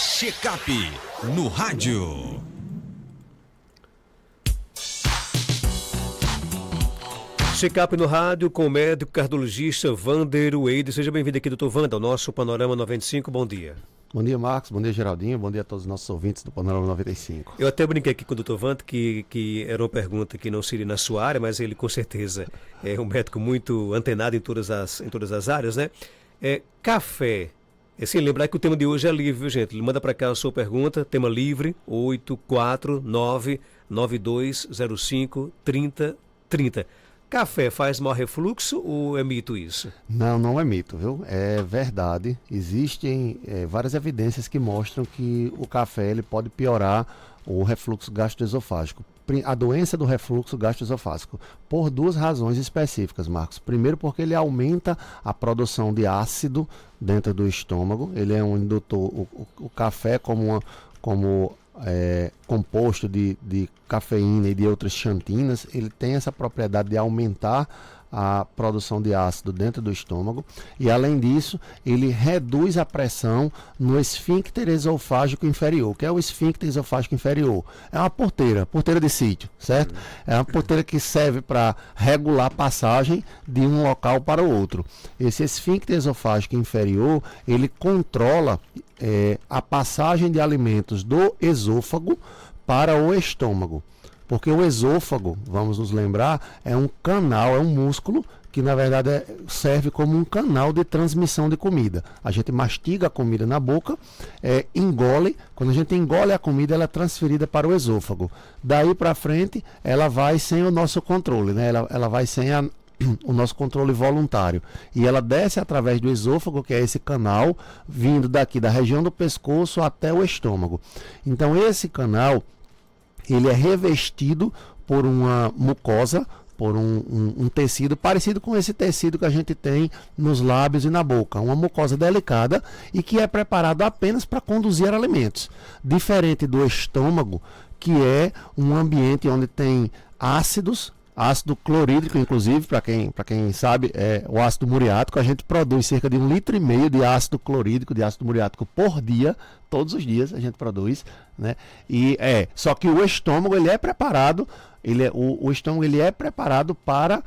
Checkup no rádio. Checkup no rádio com o médico cardiologista Vander Wade. Seja bem-vindo aqui, doutor Vander, ao nosso Panorama 95. Bom dia. Bom dia, Marcos. Bom dia, Geraldinho. Bom dia a todos os nossos ouvintes do Panorama 95. Eu até brinquei aqui com o doutor Vander que era uma pergunta que não seria na sua área, mas ele com certeza é um médico muito antenado em todas as áreas, né? Café. Assim, lembrar que o tema de hoje é livre, viu, gente? Ele manda para cá a sua pergunta, tema livre, 849-9205-3030. Café faz mau refluxo ou é mito isso? Não é mito, viu? É verdade. Existem várias evidências que mostram que o café ele pode piorar o refluxo gastroesofágico. A doença do refluxo gastroesofágico, por duas razões específicas, Marcos. Primeiro, porque ele aumenta a produção de ácido dentro do estômago. Ele é um indutor. O café, como composto de cafeína e de outras xantinas, ele tem essa propriedade de aumentar a produção de ácido dentro do estômago e, além disso, ele reduz a pressão no esfíncter esofágico inferior. O que é o esfíncter esofágico inferior? É uma porteira de sítio, certo? É uma porteira que serve para regular a passagem de um local para o outro. Esse esfíncter esofágico inferior, ele controla a passagem de alimentos do esôfago para o estômago. Porque o esôfago, vamos nos lembrar, é um canal, é um músculo que na verdade serve como um canal de transmissão de comida. A gente mastiga a comida na boca, engole. Quando a gente engole a comida, ela é transferida para o esôfago. Daí para frente, ela vai sem o nosso controle, né? Ela vai sem o nosso controle voluntário. E ela desce através do esôfago, que é esse canal, vindo daqui da região do pescoço até o estômago. Então esse canal, ele é revestido por uma mucosa, por um tecido parecido com esse tecido que a gente tem nos lábios e na boca. Uma mucosa delicada e que é preparada apenas para conduzir alimentos. Diferente do estômago, que é um ambiente onde tem ácido clorídrico, inclusive, para quem sabe, o ácido muriático. A gente produz cerca de 1,5 litro de ácido clorídrico, de ácido muriático por dia, todos os dias a gente produz, né? Só que o estômago ele é preparado, o estômago ele é preparado para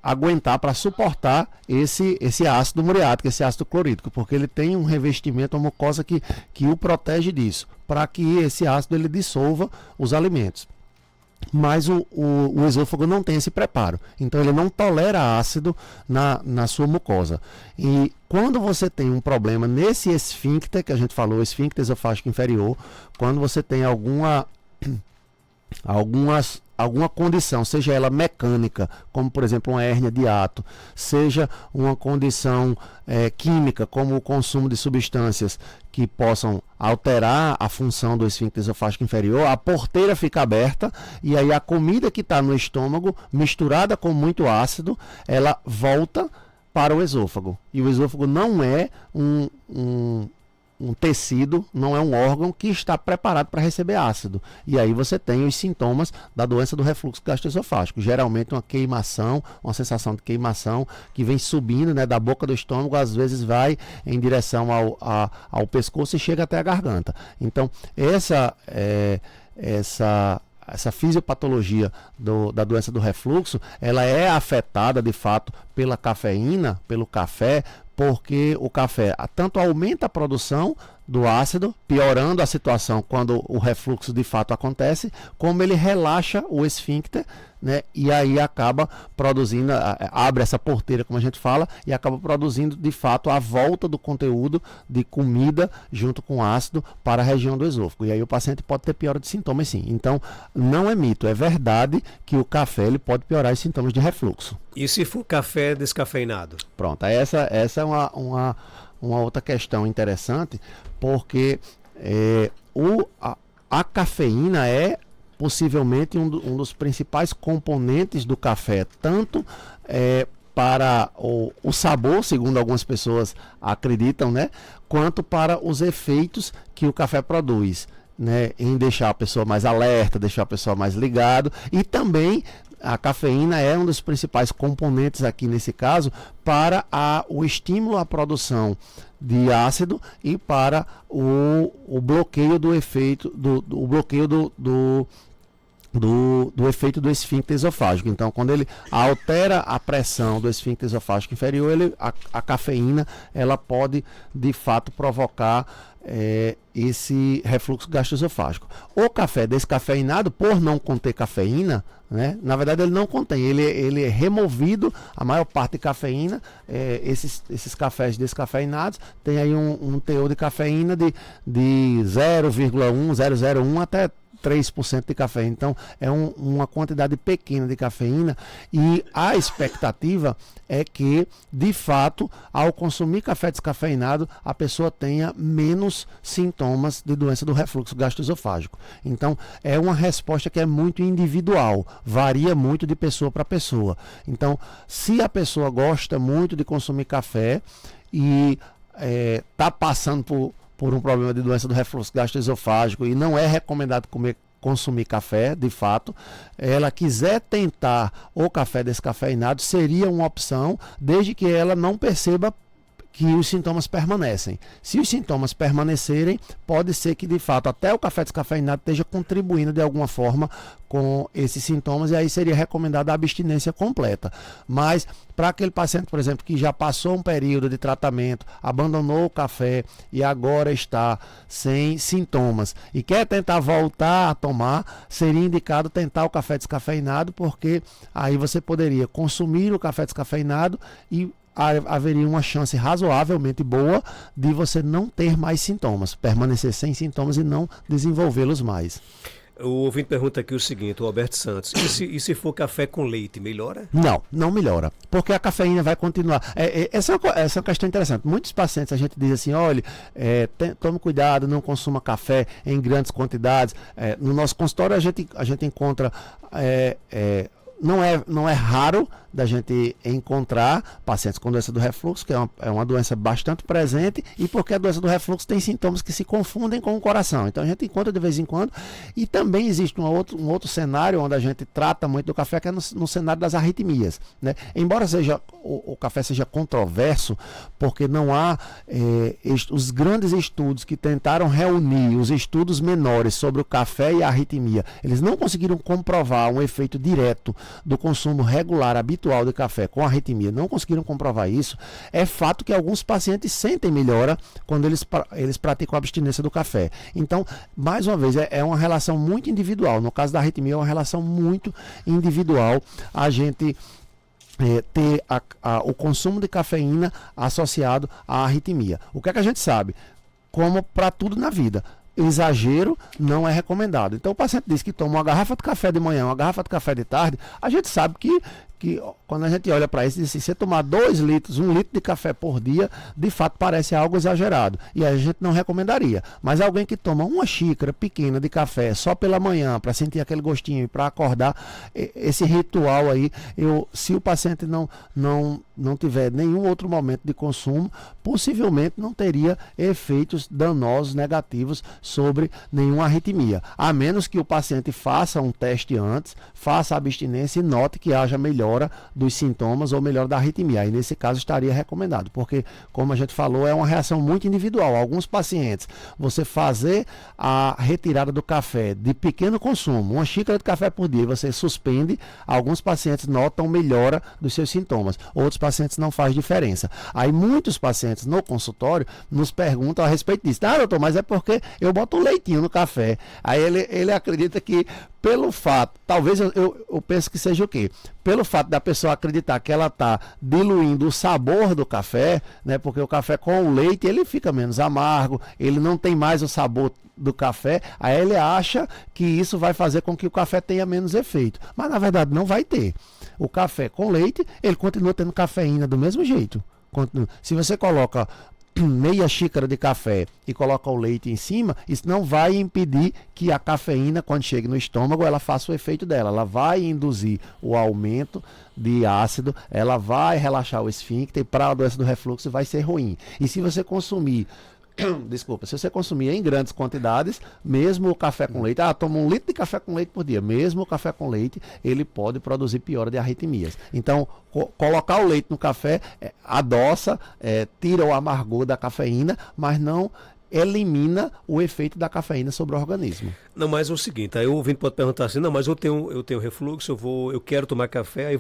aguentar, para suportar esse ácido muriático, esse ácido clorídrico, porque ele tem um revestimento, uma mucosa que o protege disso, para que esse ácido ele dissolva os alimentos. Mas o esôfago não tem esse preparo, então ele não tolera ácido na sua mucosa. E quando você tem um problema nesse esfíncter, que a gente falou, esfíncter esofágico inferior, quando você tem alguma condição, seja ela mecânica, como por exemplo uma hérnia de hiato, seja uma condição química, como o consumo de substâncias que possam alterar a função do esfíncter esofágico inferior, a porteira fica aberta e aí a comida que está no estômago, misturada com muito ácido, ela volta para o esôfago. E o esôfago não é um tecido, não é um órgão que está preparado para receber ácido. E aí você tem os sintomas da doença do refluxo gastroesofágico. Geralmente uma queimação, uma sensação de queimação que vem subindo, né, da boca do estômago, às vezes vai em direção ao pescoço e chega até a garganta. Então, essa fisiopatologia da doença do refluxo, ela é afetada de fato pela cafeína, pelo café, porque o café tanto aumenta a produção do ácido, piorando a situação quando o refluxo de fato acontece, como ele relaxa o esfíncter, né? E aí acaba produzindo, abre essa porteira, como a gente fala, e acaba produzindo de fato a volta do conteúdo de comida junto com ácido para a região do esôfago. E aí o paciente pode ter piora de sintomas, sim. Então, não é mito, é verdade que o café ele pode piorar os sintomas de refluxo. E se for café descafeinado? Pronto, essa é uma outra questão interessante, porque a cafeína é possivelmente um dos principais componentes do café, tanto para o sabor, segundo algumas pessoas acreditam, né, quanto para os efeitos que o café produz, né, em deixar a pessoa mais alerta, deixar a pessoa mais ligado, e também a cafeína é um dos principais componentes aqui nesse caso para o estímulo à produção de ácido e para o bloqueio do efeito o bloqueio do efeito do esfíncter esofágico. Então, quando ele altera a pressão do esfíncter esofágico inferior, a cafeína ela pode de fato provocar esse refluxo gastroesofágico. O café descafeinado, por não conter cafeína, né, na verdade ele não contém, ele é removido a maior parte de cafeína. Esses cafés descafeinados tem aí um teor de cafeína de 0,1, 0,01 até 3% de cafeína. Então é uma quantidade pequena de cafeína, e a expectativa é que de fato ao consumir café descafeinado a pessoa tenha menos sintomas de doença do refluxo gastroesofágico. Então é uma resposta que é muito individual, varia muito de pessoa para pessoa. Então, se a pessoa gosta muito de consumir café e está passando por um problema de doença do refluxo gastroesofágico e não é recomendado consumir café, de fato, ela quiser tentar o café descafeinado, seria uma opção, desde que ela não perceba que os sintomas permanecem. Se os sintomas permanecerem, pode ser que de fato até o café descafeinado esteja contribuindo de alguma forma com esses sintomas, e aí seria recomendada a abstinência completa. Mas para aquele paciente, por exemplo, que já passou um período de tratamento, abandonou o café e agora está sem sintomas e quer tentar voltar a tomar, seria indicado tentar o café descafeinado, porque aí você poderia consumir o café descafeinado e haveria uma chance razoavelmente boa de você não ter mais sintomas, permanecer sem sintomas e não desenvolvê-los mais. O ouvinte pergunta aqui o seguinte, o Alberto Santos, e se for café com leite, melhora? Não melhora, porque a cafeína vai continuar. Essa é uma questão interessante. Muitos pacientes a gente diz assim, olha, tome cuidado, não consuma café em grandes quantidades. No nosso consultório a gente encontra... Não é raro da gente encontrar pacientes com doença do refluxo, que é uma doença bastante presente, e porque a doença do refluxo tem sintomas que se confundem com o coração. Então a gente encontra de vez em quando. E também existe um outro cenário onde a gente trata muito do café, que é no cenário das arritmias, né? Embora o café seja controverso, porque não há os grandes estudos que tentaram reunir os estudos menores sobre o café e a arritmia, eles não conseguiram comprovar um efeito direto do consumo regular, habitual de café com arritmia, não conseguiram comprovar isso. É fato que alguns pacientes sentem melhora quando eles praticam a abstinência do café. Então, mais uma vez, é uma relação muito individual. No caso da arritmia, é uma relação muito individual a gente ter o consumo de cafeína associado à arritmia. O que é que a gente sabe? Como para tudo na vida, exagero não é recomendado. Então o paciente diz que toma uma garrafa de café de manhã, uma garrafa de café de tarde, a gente sabe que quando a gente olha para isso, diz assim, se você tomar 2 litros, 1 litro de café por dia, de fato parece algo exagerado. E a gente não recomendaria. Mas alguém que toma uma xícara pequena de café só pela manhã, para sentir aquele gostinho e para acordar, esse ritual aí, se o paciente não tiver nenhum outro momento de consumo, possivelmente não teria efeitos danosos, negativos sobre nenhuma arritmia. A menos que o paciente faça um teste antes, faça a abstinência e note que haja melhora dos sintomas ou melhor da arritmia. Aí nesse caso estaria recomendado, porque como a gente falou, é uma reação muito individual. Alguns pacientes, você fazer a retirada do café de pequeno consumo, uma xícara de café por dia, você suspende, alguns pacientes notam melhora dos seus sintomas, outros pacientes não faz diferença. Aí muitos pacientes no consultório nos perguntam a respeito disso. Doutor, mas é porque eu boto um leitinho no café. Aí ele acredita que pelo fato, talvez eu penso que seja o quê? Pelo fato da pessoa acreditar que ela está diluindo o sabor do café, né? Porque o café com o leite ele fica menos amargo, ele não tem mais o sabor do café, aí ele acha que isso vai fazer com que o café tenha menos efeito. Mas na verdade não vai ter. O café com leite, ele continua tendo cafeína do mesmo jeito. Se você coloca meia xícara de café e coloca o leite em cima, isso não vai impedir que a cafeína, quando chegue no estômago, ela faça o efeito dela. Ela vai induzir o aumento de ácido, ela vai relaxar o esfíncter, e para a doença do refluxo vai ser ruim. E se você consumir Desculpa, se você consumir em grandes quantidades, mesmo o café com leite, toma 1 litro de café com leite por dia, mesmo o café com leite, ele pode produzir piora de arritmias. Então, colocar o leite no café adoça, tira o amargor da cafeína, mas não elimina o efeito da cafeína sobre o organismo. Não, mas é o seguinte, aí o ouvinte pode perguntar assim, não, mas eu tenho refluxo, eu quero tomar café, aí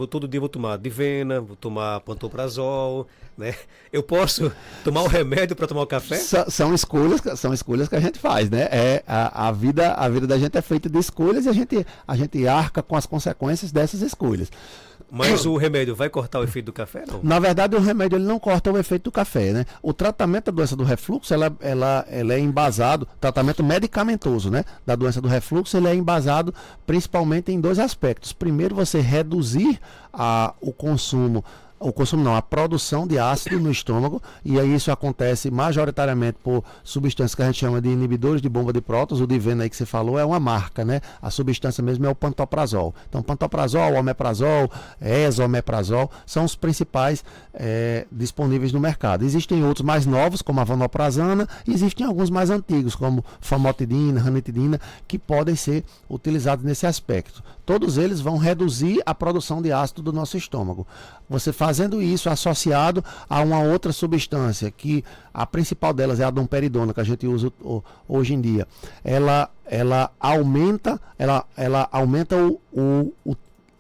todo dia vou tomar Divena, vou tomar Pantoprazol, né? Eu posso tomar um remédio para tomar o café? São escolhas que a gente faz, né? A vida da gente é feita de escolhas e a gente arca com as consequências dessas escolhas. Mas o remédio vai cortar o efeito do café, não? Na verdade, o remédio ele não corta o efeito do café, né? O tratamento da doença do refluxo, ela é embasado, tratamento medicamentoso, né? Da doença do refluxo, ele é embasado principalmente em 2 aspectos. Primeiro, você reduzir a produção de ácido no estômago, e aí isso acontece majoritariamente por substâncias que a gente chama de inibidores de bomba de prótons. O Divena aí que você falou é uma marca, né? A substância mesmo é o pantoprazol. Então, pantoprazol, omeprazol, esomeprazol são os principais disponíveis no mercado. Existem outros mais novos, como a vanoprazana, e existem alguns mais antigos, como famotidina, ranitidina, que podem ser utilizados nesse aspecto. Todos eles vão reduzir a produção de ácido do nosso estômago. Você fazendo isso associado a uma outra substância, que a principal delas é a domperidona, que a gente usa hoje em dia. Ela aumenta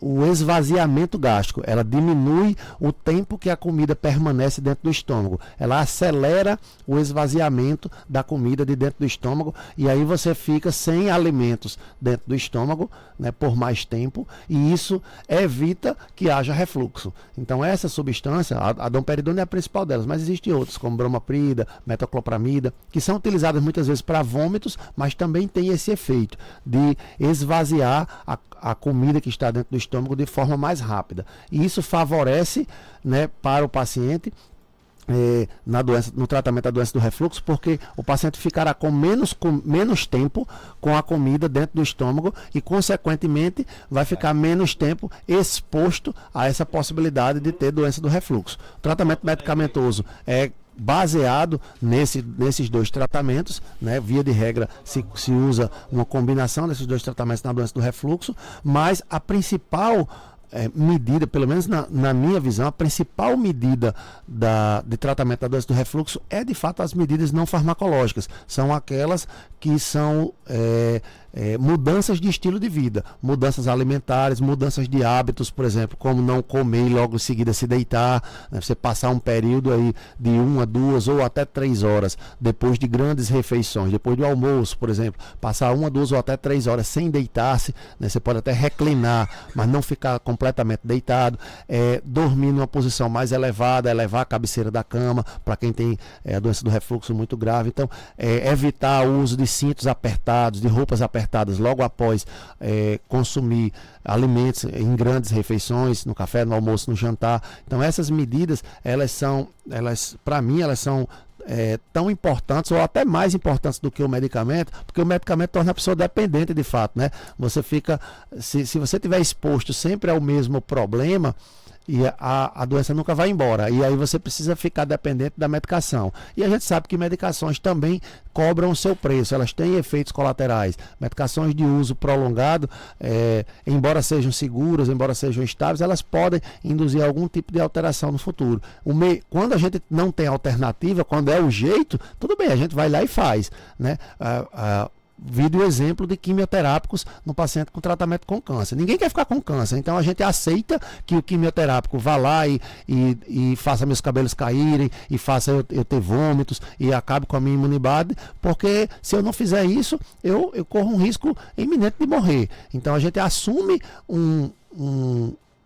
o esvaziamento gástrico, ela diminui o tempo que a comida permanece dentro do estômago, ela acelera o esvaziamento da comida de dentro do estômago, e aí você fica sem alimentos dentro do estômago, né, por mais tempo, e isso evita que haja refluxo. Então essa substância, a domperidona é a principal delas, mas existem outras, como bromoprida, metoclopramida, que são utilizadas muitas vezes para vômitos, mas também tem esse efeito de esvaziar a comida que está dentro do estômago de forma mais rápida. E isso favorece, né, para o paciente no tratamento da doença do refluxo, porque o paciente ficará com menos tempo com a comida dentro do estômago e, consequentemente, vai ficar menos tempo exposto a essa possibilidade de ter doença do refluxo. O tratamento medicamentoso é baseado nesses 2 tratamentos, né? Via de regra se usa uma combinação desses 2 tratamentos na doença do refluxo, mas a principal medida, pelo menos na minha visão, a principal medida de tratamento da doença do refluxo é de fato as medidas não farmacológicas, são aquelas que são mudanças de estilo de vida, mudanças alimentares, mudanças de hábitos, por exemplo, como não comer e logo em seguida se deitar, né? Você passar um período aí de 1 a 2 ou até 3 horas depois de grandes refeições, depois do almoço, por exemplo, passar 1 a 2 ou até 3 horas sem deitar-se, né? Você pode até reclinar, mas não ficar completamente deitado, dormir numa posição mais elevada, elevar a cabeceira da cama, para quem tem a doença do refluxo muito grave. Então, evitar o uso de cintos apertados, de roupas apertadas logo após consumir alimentos em grandes refeições, no café, no almoço, no jantar. Então essas medidas, para mim, elas são tão importantes ou até mais importantes do que o medicamento, porque o medicamento torna a pessoa dependente de fato, né? Você fica, se você estiver exposto sempre ao mesmo problema, e a doença nunca vai embora, e aí você precisa ficar dependente da medicação. E a gente sabe que medicações também cobram o seu preço, elas têm efeitos colaterais. Medicações de uso prolongado, embora sejam seguras, embora sejam estáveis, elas podem induzir algum tipo de alteração no futuro. Quando a gente não tem alternativa, quando é o jeito, tudo bem, a gente vai lá e faz, né? Vídeo exemplo de quimioterápicos no paciente com tratamento com câncer. Ninguém quer ficar com câncer, então a gente aceita que o quimioterápico vá lá e faça meus cabelos caírem, e faça eu ter vômitos, e acabe com a minha imunidade, porque se eu não fizer isso, eu corro um risco iminente de morrer. Então a gente assume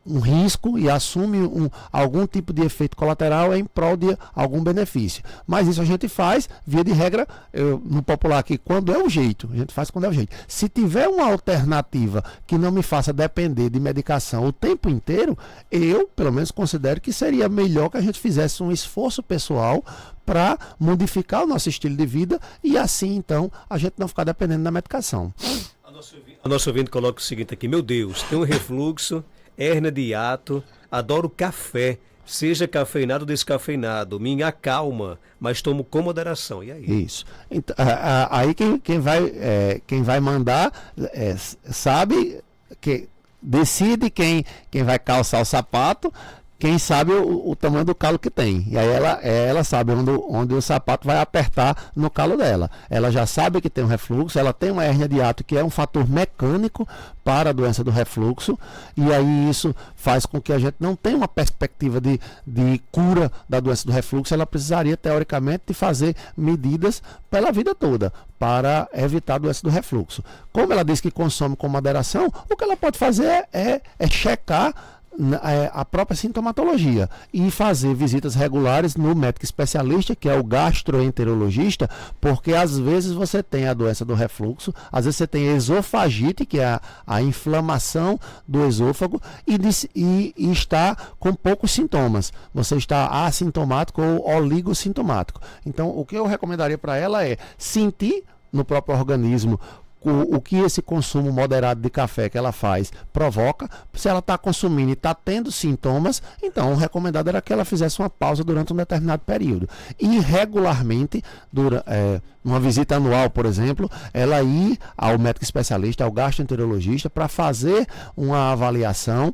um risco e assume algum tipo de efeito colateral em prol de algum benefício. Mas isso a gente faz, via de regra, no popular aqui, quando é o jeito. A gente faz quando é o jeito. Se tiver uma alternativa que não me faça depender de medicação o tempo inteiro, eu, pelo menos, considero que seria melhor que a gente fizesse um esforço pessoal para modificar o nosso estilo de vida e assim, então, a gente não ficar dependendo da medicação. A nossa ouvinte coloca o seguinte aqui: meu Deus, tem um refluxo, hérnia de hiato, adoro café, seja cafeinado ou descafeinado, me acalma, mas tomo com moderação. E aí? Isso. Então, aí quem vai mandar sabe, que decide quem vai calçar o sapato, quem sabe o tamanho do calo que tem. E aí ela sabe onde o sapato vai apertar no calo dela. Ela já sabe que tem um refluxo, ela tem uma hérnia de hiato, que é um fator mecânico para a doença do refluxo, e aí isso faz com que a gente não tenha uma perspectiva de cura da doença do refluxo. Ela precisaria, teoricamente, de fazer medidas pela vida toda para evitar a doença do refluxo. Como ela diz que consome com moderação, o que ela pode fazer é checar a própria sintomatologia e fazer visitas regulares no médico especialista, que é o gastroenterologista, porque às vezes você tem a doença do refluxo, às vezes você tem esofagite, que é a inflamação do esôfago, e está com poucos sintomas. Você está assintomático ou oligossintomático. Então, o que eu recomendaria para ela é sentir no próprio organismo o que esse consumo moderado de café que ela faz provoca. Se ela está consumindo e está tendo sintomas, então o recomendado era que ela fizesse uma pausa durante um determinado período. E regularmente, uma visita anual, por exemplo, ela ir ao médico especialista, ao gastroenterologista, para fazer uma avaliação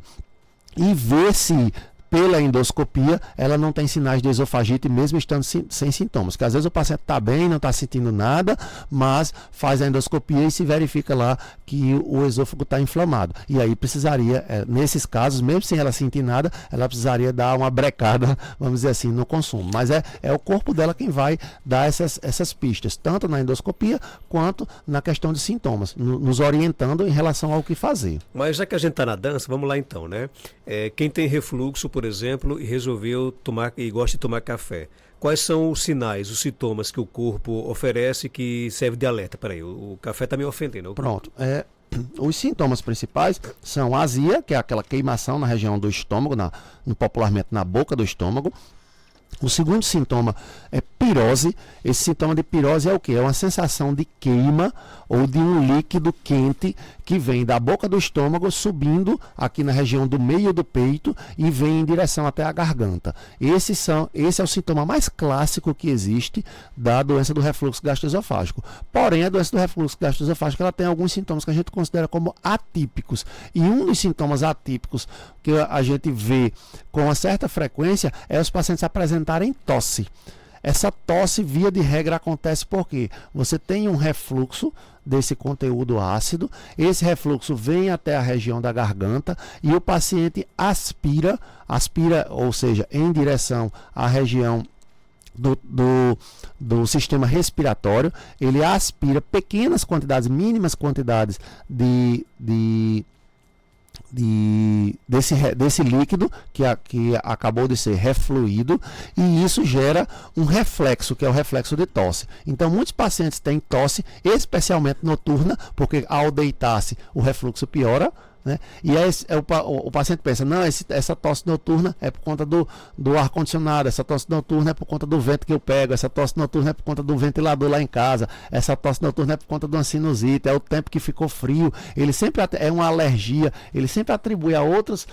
e ver se pela endoscopia, ela não tem sinais de esofagite, mesmo estando sem sintomas. Porque às vezes o paciente está bem, não está sentindo nada, mas faz a endoscopia e se verifica lá que o esôfago está inflamado. E aí precisaria, nesses casos, mesmo sem ela sentir nada, ela precisaria dar uma brecada, vamos dizer assim, no consumo. Mas é o corpo dela quem vai dar essas pistas, tanto na endoscopia quanto na questão de sintomas, nos orientando em relação ao que fazer. Mas já que a gente está na dança, vamos lá então, né? Quem tem refluxo, por exemplo, e resolveu tomar e gosta de tomar café, quais são os sinais, os sintomas que o corpo oferece que serve de alerta? Peraí, o café está me ofendendo. Pronto. Os sintomas principais são azia, que é aquela queimação na região do estômago, popularmente na boca do estômago. O segundo sintoma é pirose. Esse sintoma de pirose é o quê? É uma sensação de queima ou de um líquido quente que vem da boca do estômago subindo aqui na região do meio do peito e vem em direção até a garganta. Esse é o sintoma mais clássico que existe da doença do refluxo gastroesofágico. Porém, a doença do refluxo gastroesofágico ela tem alguns sintomas que a gente considera como atípicos. E um dos sintomas atípicos que a gente vê com uma certa frequência é os pacientes apresentarem tosse. Essa tosse, via de regra, acontece porque você tem um refluxo desse conteúdo ácido, esse refluxo vem até a região da garganta e o paciente aspira, ou seja, em direção à região do sistema respiratório. Ele aspira pequenas quantidades, mínimas quantidades desse líquido que acabou de ser refluído, e isso gera um reflexo, que é o reflexo de tosse. Então, muitos pacientes têm tosse, especialmente noturna, porque ao deitar-se o refluxo piora, né? E aí, o paciente pensa, não, essa tosse noturna é por conta do ar-condicionado, essa tosse noturna é por conta do vento que eu pego, essa tosse noturna é por conta do ventilador lá em casa, essa tosse noturna é por conta de uma sinusite, é o tempo que ficou frio. Ele sempre é uma alergia, ele sempre atribui a outros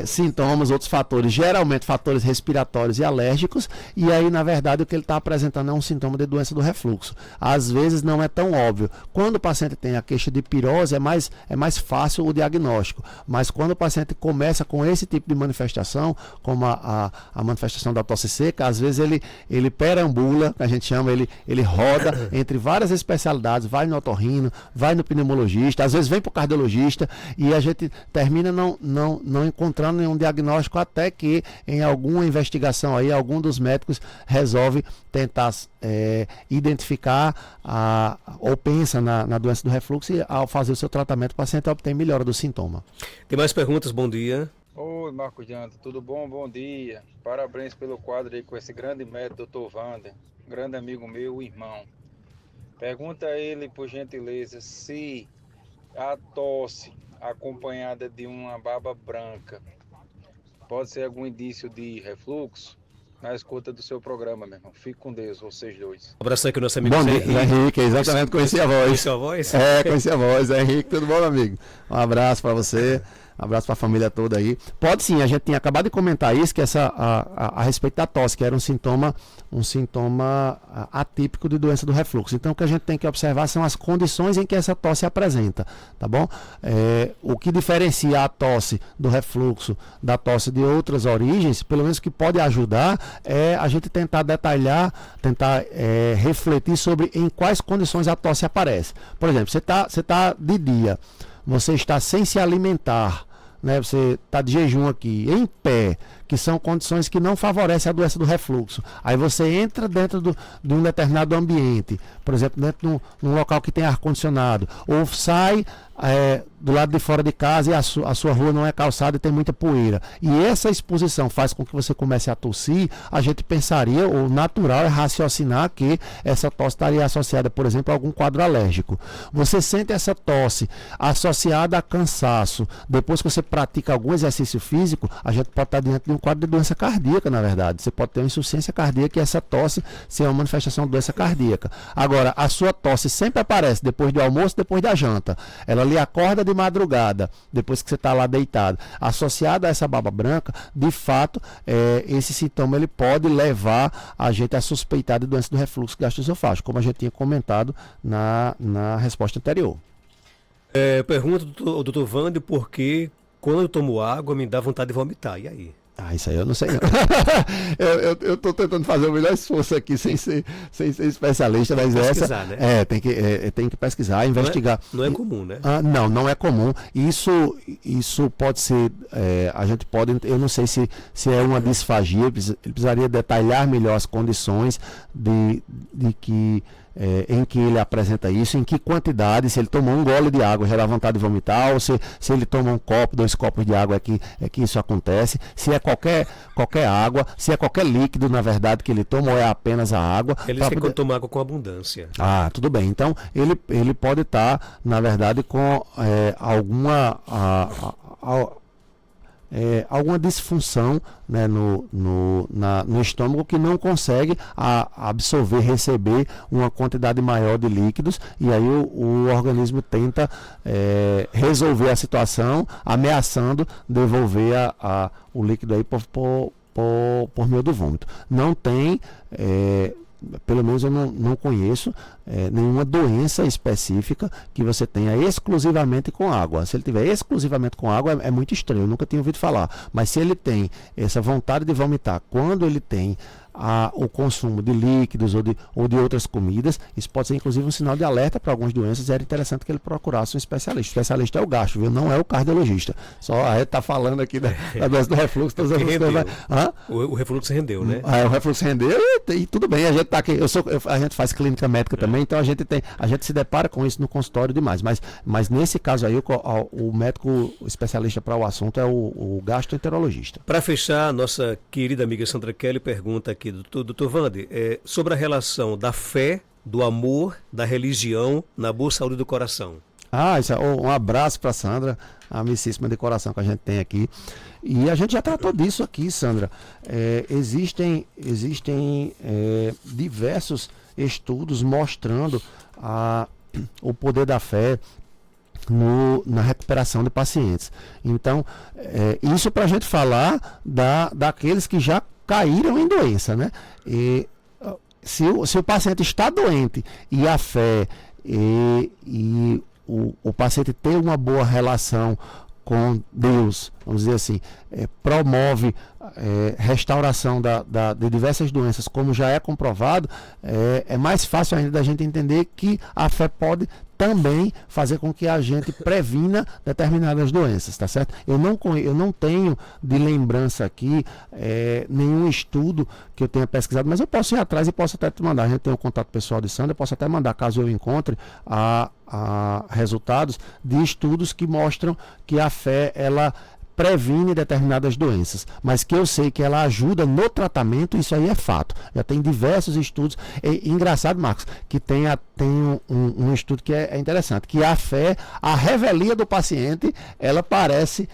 sintomas, outros fatores, geralmente fatores respiratórios e alérgicos, e aí na verdade o que ele está apresentando é um sintoma de doença do refluxo. Às vezes não é tão óbvio. Quando o paciente tem a queixa de pirose é mais fácil o diagnóstico, mas quando o paciente começa com esse tipo de manifestação, como a manifestação da tosse seca, às vezes ele perambula, que a gente chama, ele roda entre várias especialidades, vai no otorrino, vai no pneumologista, às vezes vem para o cardiologista, e a gente termina não encontrando nenhum diagnóstico, até que em alguma investigação aí, algum dos médicos resolve tentar identificar ou pensa na doença do refluxo, e ao fazer o seu tratamento o paciente obtém melhora do sintoma. Tem mais perguntas? Bom dia. Oi, Marcos Janta, tudo bom? Bom dia. Parabéns pelo quadro aí com esse grande médico, Dr. Wander, grande amigo meu, irmão. Pergunta a ele, por gentileza, se a tosse acompanhada de uma baba branca pode ser algum indício de refluxo. Na escuta do seu programa, meu irmão. Fique com Deus, vocês dois. Um abraço aqui ao nosso amigo Bom dia, Henrique. exatamente, conheci a voz. Conheceu a voz? Conheci a voz. Henrique, tudo bom, meu amigo? Um abraço para você. Um abraço para a família toda aí. Pode sim, a gente tinha acabado de comentar isso, que a respeito da tosse, que era um sintoma atípico de doença do refluxo. Então, o que a gente tem que observar são as condições em que essa tosse apresenta, tá bom? O que diferencia a tosse do refluxo da tosse de outras origens, pelo menos que pode ajudar, é a gente tentar detalhar, refletir sobre em quais condições a tosse aparece. Por exemplo, você tá de dia, você está sem se alimentar, né? Você está de jejum aqui, em pé, que são condições que não favorecem a doença do refluxo. Aí você entra dentro de um determinado ambiente, por exemplo, dentro de um local que tem ar-condicionado, ou sai do lado de fora de casa e a sua rua não é calçada e tem muita poeira. E essa exposição faz com que você comece a tossir. A gente pensaria, o natural é raciocinar que essa tosse estaria associada, por exemplo, a algum quadro alérgico. Você sente essa tosse associada a cansaço. Depois que você pratica algum exercício físico, a gente pode estar diante de um quadro de doença cardíaca, na verdade. Você pode ter uma insuficiência cardíaca e essa tosse ser uma manifestação de doença cardíaca. Agora, a sua tosse sempre aparece depois do almoço, depois da janta. Ela lhe acorda de madrugada, depois que você está lá deitado. Associada a essa baba branca, de fato, esse sintoma ele pode levar a gente a suspeitar de doença do refluxo gastroesofágico, como a gente tinha comentado na resposta anterior. Pergunta ao doutor Wander por que quando eu tomo água me dá vontade de vomitar. E aí? Isso aí eu não sei não. eu estou tentando fazer o melhor esforço aqui sem ser especialista, mas pesquisar, né? tem que pesquisar, investigar. Não é comum, né? Não é comum. Isso pode ser, a gente pode, eu não sei se é uma disfagia, ele precisaria detalhar melhor as condições em que ele apresenta isso, em que quantidade, se ele tomou um gole de água já dá vontade de vomitar, ou se ele toma um copo, 2 copos de água é que isso acontece, se é qualquer água, se é qualquer líquido, na verdade, que ele toma, ou é apenas a água. Ele diz que quando toma água com abundância. Tudo bem. Então, ele pode estar, na verdade, com alguma disfunção, né, no estômago, que não consegue absorver, receber uma quantidade maior de líquidos, e aí o organismo tenta resolver a situação, ameaçando devolver o líquido aí por meio do vômito. Não tem, pelo menos eu não conheço nenhuma doença específica que você tenha exclusivamente com água. Se ele tiver exclusivamente com água, é muito estranho, eu nunca tinha ouvido falar. Mas se ele tem essa vontade de vomitar, quando ele tem o consumo de líquidos ou de outras comidas, isso pode ser inclusive um sinal de alerta para algumas doenças. Era interessante que ele procurasse um especialista. O especialista é o gastro, viu? Não é o cardiologista. Só a gente está falando aqui da doença do refluxo. O refluxo rendeu, né? O refluxo rendeu e tudo bem. A gente tá aqui, a gente faz clínica médica também, então a gente se depara com isso no consultório demais. Mas nesse caso aí, o médico especialista para o assunto é o gastroenterologista. Para fechar, nossa querida amiga Sandra Kelly pergunta aqui, doutor Wander, sobre a relação da fé, do amor, da religião na boa saúde do coração. Isso é um abraço para Sandra, a amicíssima de coração que a gente tem aqui. E a gente já tratou disso aqui, Sandra. Existem diversos estudos mostrando o poder da fé na recuperação de pacientes. Então, isso para a gente falar daqueles que já caíram em doença, né? E se o paciente está doente e a fé e o paciente tem uma boa relação com Deus, vamos dizer assim, promove restauração de diversas doenças, como já é comprovado, é mais fácil ainda da gente entender que a fé pode também fazer com que a gente previna determinadas doenças, tá certo? Eu não tenho de lembrança aqui nenhum estudo que eu tenha pesquisado, mas eu posso ir atrás e posso até te mandar. A gente tem o contato pessoal de Sandra, eu posso até mandar, caso eu encontre resultados de estudos que mostram que a fé, ela previne determinadas doenças, mas que eu sei que ela ajuda no tratamento, isso aí é fato. Já tem diversos estudos. Engraçado, Marcos, que tem um estudo que é interessante, que a fé, a revelia do paciente, ela parece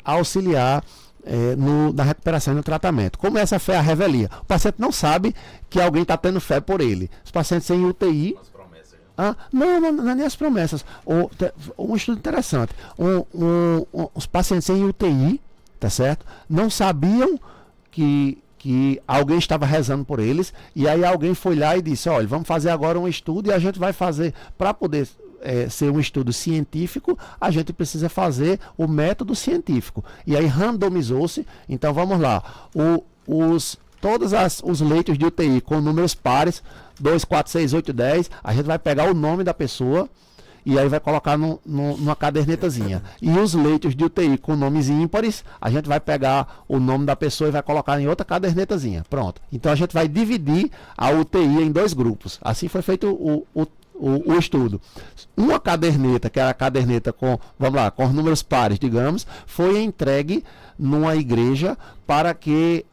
auxiliar na recuperação e no tratamento. Como essa fé é a revelia? O paciente não sabe que alguém está tendo fé por ele. Os pacientes em UTI... Não é nem as promessas. Um estudo interessante. Os pacientes em UTI, tá certo? Não sabiam que alguém estava rezando por eles, e aí alguém foi lá e disse, olha, vamos fazer agora um estudo e a gente vai fazer, para poder ser um estudo científico, a gente precisa fazer o método científico. E aí randomizou-se, então vamos lá, todos os leitos de UTI com números pares, 2, 4, 6, 8, 10, a gente vai pegar o nome da pessoa, e aí vai colocar numa cadernetazinha. E os leitos de UTI com nomes ímpares, a gente vai pegar o nome da pessoa e vai colocar em outra cadernetazinha. Pronto. Então a gente vai dividir a UTI em 2 grupos. Assim foi feito o estudo. Uma caderneta, que era a caderneta com os números pares, digamos, foi entregue numa igreja para que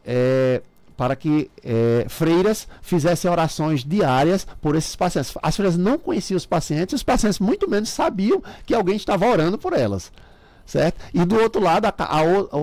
freiras fizessem orações diárias por esses pacientes. As freiras não conheciam os pacientes muito menos sabiam que alguém estava orando por elas. Certo? E do outro lado,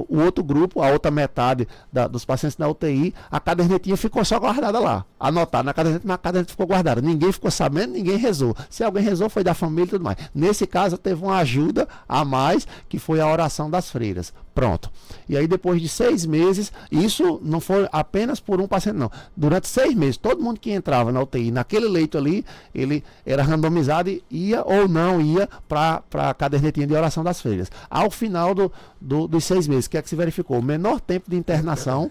o outro grupo, a outra metade dos pacientes na UTI, a cadernetinha ficou só guardada lá, anotada na caderneta, mas a caderneta ficou guardada. Ninguém ficou sabendo, ninguém rezou. Se alguém rezou, foi da família e tudo mais. Nesse caso, teve uma ajuda a mais, que foi a oração das freiras. Pronto. E aí, depois de 6 meses, isso não foi apenas por um paciente, não. Durante 6 meses, todo mundo que entrava na UTI, naquele leito ali, ele era randomizado e ia ou não ia para a cadernetinha de oração das freiras. Ao final dos 6 meses, o que é que se verificou? Menor tempo de internação,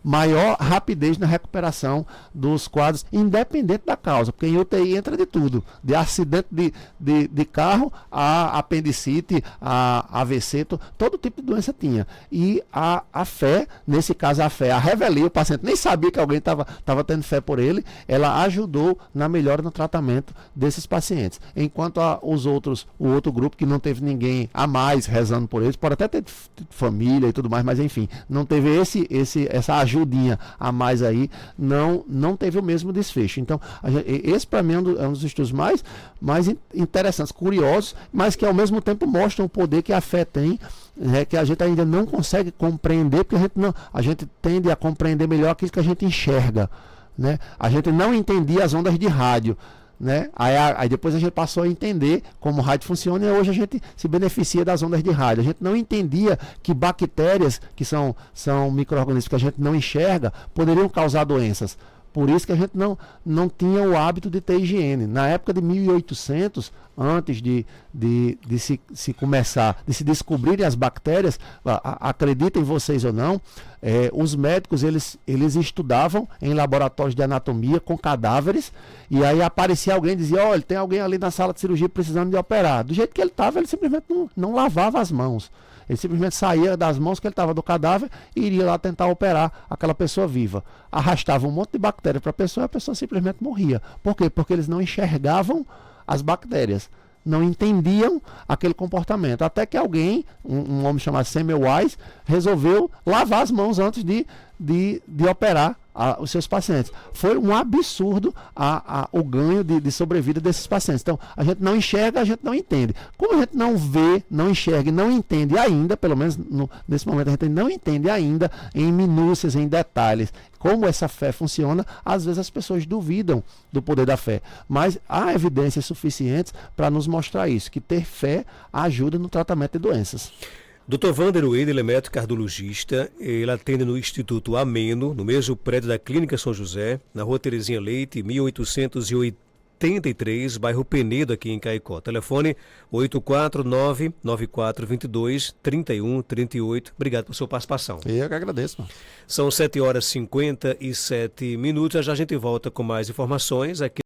maior rapidez na recuperação dos quadros, independente da causa, porque em UTI entra de tudo, de acidente de carro, a apendicite, a AVC, todo tipo de doença tinha. E a fé, nesse caso a revelia, o paciente nem sabia que alguém estava tendo fé por ele, ela ajudou na melhora no tratamento desses pacientes. Enquanto o outro grupo que não teve ninguém a mais rezando por eles, pode até ter família e tudo mais, mas enfim, não teve essa ajudinha a mais aí, não teve o mesmo desfecho. Então, esse para mim é um dos estudos mais interessantes, curiosos, mas que ao mesmo tempo mostram o poder que a fé tem, que a gente ainda não consegue compreender, porque a gente tende a compreender melhor aquilo que a gente enxerga, né? A gente não entendia as ondas de rádio, né? Aí depois a gente passou a entender como o rádio funciona, e hoje a gente se beneficia das ondas de rádio. A gente não entendia que bactérias, que são micro-organismos que a gente não enxerga, poderiam causar doenças. Por isso que a gente não tinha o hábito de ter higiene. Na época de 1800, antes de se descobrirem as bactérias, acreditem vocês ou não, os médicos eles estudavam em laboratórios de anatomia com cadáveres, e aí aparecia alguém e dizia, olha, tem alguém ali na sala de cirurgia precisando de operar. Do jeito que ele estava, ele simplesmente não lavava as mãos. Ele simplesmente saía das mãos que ele estava do cadáver e iria lá tentar operar aquela pessoa viva. Arrastava um monte de bactéria para a pessoa e a pessoa simplesmente morria. Por quê? Porque eles não enxergavam as bactérias. Não entendiam aquele comportamento. Até que alguém, um homem chamado Semmelweis, resolveu lavar as mãos antes de operar os seus pacientes. Foi um absurdo o ganho de sobrevida desses pacientes. Então, a gente não enxerga, a gente não entende. Como a gente não vê, não enxerga e não entende ainda, pelo menos nesse momento a gente não entende ainda em minúcias, em detalhes, como essa fé funciona, às vezes as pessoas duvidam do poder da fé. Mas há evidências suficientes para nos mostrar isso, que ter fé ajuda no tratamento de doenças. Dr. Wander Wade, ele é médico cardiologista, ele atende no Instituto Ameno, no mesmo prédio da Clínica São José, na Rua Terezinha Leite, 1883, bairro Penedo, aqui em Caicó. Telefone 849-9422-3138. Obrigado por sua participação. Eu que agradeço. Mano. São 7h57. Já a gente volta com mais informações aqui.